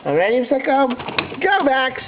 All ready, Sicko? Go, Max!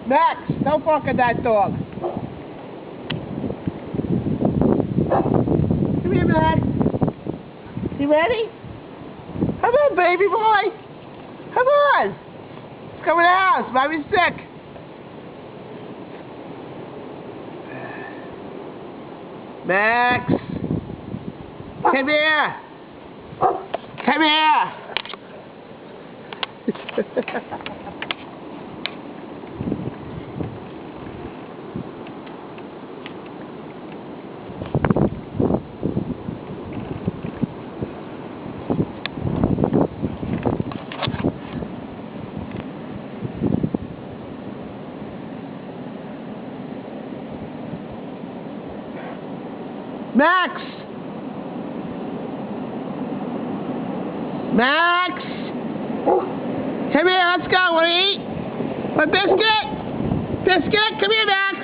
Max, don't bark at that dog. Come here, Max. You ready? Come on, baby boy. Come on. Let's go in the house. Mommy's sick. Max. Come here. Come here. Max! Max! Come here, let's go. Want to eat? A biscuit? Biscuit? Come here, Max!